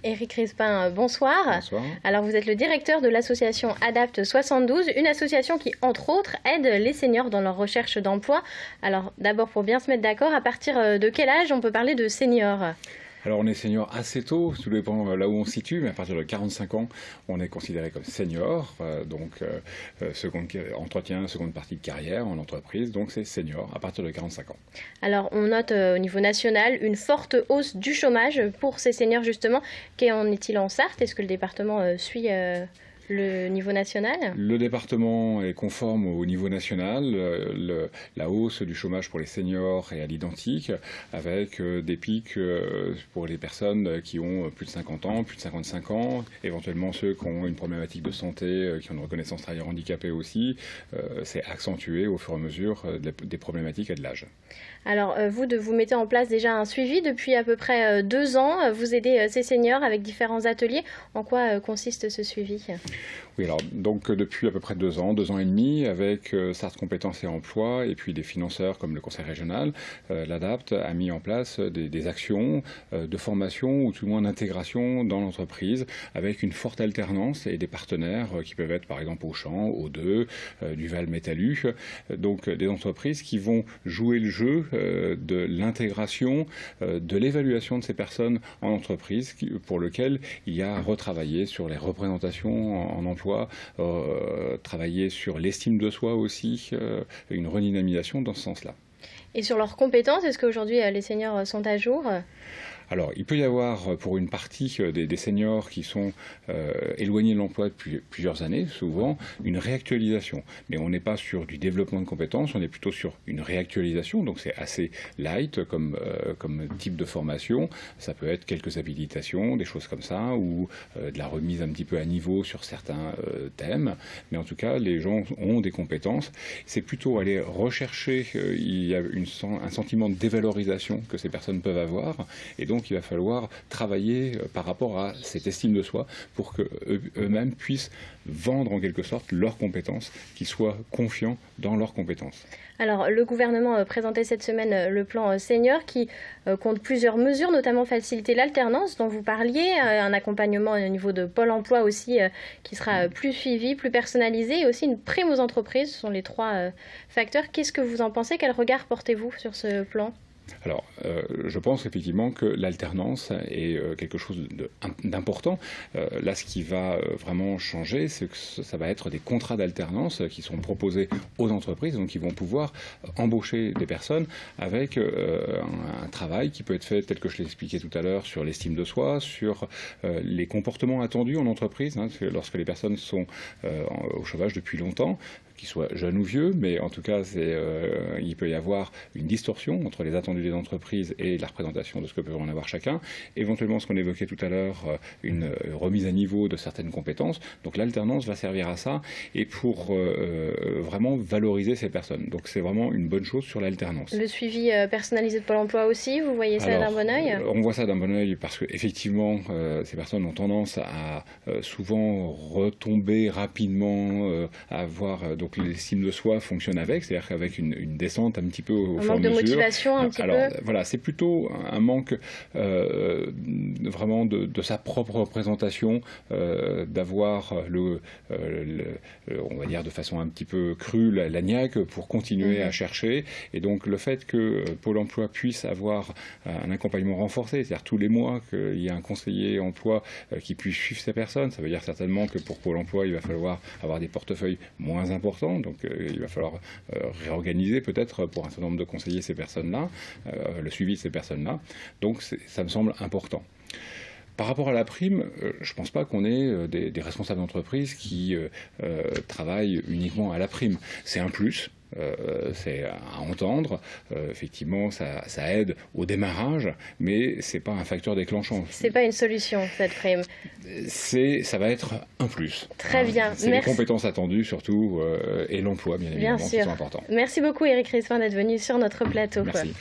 Éric Rispin, bonsoir. Bonsoir. Alors vous êtes le directeur de l'association Adapt 72, une association qui, entre autres, aide les seniors dans leur recherche d'emploi. Alors d'abord, pour bien se mettre d'accord, à partir de quel âge on peut parler de senior ? Alors on est senior assez tôt, tout dépend là où on se situe, mais à partir de 45 ans, on est considéré comme senior, entretien, seconde partie de carrière en entreprise, donc c'est senior à partir de 45 ans. Alors on note au niveau national une forte hausse du chômage pour ces seniors justement. Qu'en est-il en Sarthe? Est-ce que le département suit le niveau national? Le département est conforme au niveau national. La hausse du chômage pour les seniors est à l'identique, avec des pics pour les personnes qui ont plus de 50 ans, plus de 55 ans, éventuellement ceux qui ont une problématique de santé, qui ont une reconnaissance travailleur handicapé aussi. C'est accentué au fur et à mesure des problématiques et de l'âge. Alors vous mettez en place déjà un suivi depuis à peu près 2 ans. Vous aidez ces seniors avec différents ateliers. En quoi consiste ce suivi ? Oui, alors donc depuis à peu près 2 ans et demi, avec Sarthe Compétences et Emploi et puis des financeurs comme le Conseil régional, l'ADAPT a mis en place des actions de formation ou tout le moins d'intégration dans l'entreprise avec une forte alternance et des partenaires qui peuvent être par exemple Auchan, O2, Duval Métallu, donc des entreprises qui vont jouer le jeu de l'intégration, de l'évaluation de ces personnes en entreprise pour lequel il y a à retravailler sur les représentations en emploi, travailler sur l'estime de soi aussi, une redynamisation dans ce sens-là. Et sur leurs compétences, est-ce qu'aujourd'hui les seniors sont à jour ? Alors, il peut y avoir pour une partie des seniors qui sont éloignés de l'emploi depuis plusieurs années, souvent, une réactualisation. Mais on n'est pas sur du développement de compétences, on est plutôt sur une réactualisation. Donc, c'est assez light comme type de formation. Ça peut être quelques habilitations, des choses comme ça, ou de la remise un petit peu à niveau sur certains thèmes. Mais en tout cas, les gens ont des compétences. C'est plutôt aller rechercher, il y a un sentiment de dévalorisation que ces personnes peuvent avoir. Et donc, il va falloir travailler par rapport à cette estime de soi pour qu'eux-mêmes puissent vendre en quelque sorte leurs compétences, qu'ils soient confiants dans leurs compétences. Alors, le gouvernement présentait cette semaine le plan senior qui compte plusieurs mesures, notamment faciliter l'alternance dont vous parliez, un accompagnement au niveau de Pôle emploi aussi qui sera plus suivi, plus personnalisé, et aussi une prime aux entreprises. Ce sont les 3 facteurs. Qu'est-ce que vous en pensez? Quel regard portez-vous sur ce plan ? Alors, je pense effectivement que l'alternance est quelque chose d'important. Là, ce qui va vraiment changer, c'est que ça va être des contrats d'alternance qui sont proposés aux entreprises, donc ils vont pouvoir embaucher des personnes avec un travail qui peut être fait, tel que je l'ai expliqué tout à l'heure, sur l'estime de soi, sur les comportements attendus en entreprise, lorsque les personnes sont au chômage depuis longtemps, qu'ils soient jeunes ou vieux, mais en tout cas, il peut y avoir une distorsion entre les attendus des entreprises et la représentation de ce que peut en avoir chacun. Éventuellement, ce qu'on évoquait tout à l'heure, une remise à niveau de certaines compétences. Donc l'alternance va servir à ça et pour vraiment valoriser ces personnes. Donc c'est vraiment une bonne chose sur l'alternance. Le suivi personnalisé de Pôle emploi aussi, vous voyez ça d'un bon œil ? On voit ça d'un bon œil parce qu'effectivement, ces personnes ont tendance à souvent retomber rapidement, à avoir... donc l'estime de soi fonctionne avec, c'est-à-dire qu'avec une descente un petit peu au fur et à mesure. Un manque de motivation un petit peu. Alors voilà, c'est plutôt un manque vraiment de sa propre représentation, d'avoir on va dire de façon un petit peu crue la niaque pour continuer à chercher. Et donc le fait que Pôle emploi puisse avoir un accompagnement renforcé, c'est-à-dire tous les mois qu'il y ait un conseiller emploi qui puisse suivre ces personnes, ça veut dire certainement que pour Pôle emploi, il va falloir avoir des portefeuilles moins importants. Donc il va falloir réorganiser peut-être pour un certain nombre de conseillers ces personnes-là, le suivi de ces personnes-là. Donc ça me semble important. Par rapport à la prime, je ne pense pas qu'on ait des responsables d'entreprise qui travaillent uniquement à la prime. C'est un plus. C'est à entendre, effectivement ça aide au démarrage, mais c'est pas un facteur déclenchant. C'est pas une solution cette prime. Ça va être un plus. Très bien. C'est les compétences attendues surtout et l'emploi bien évidemment qui sont importants. Merci beaucoup Éric Rispin d'être venu sur notre plateau. Merci.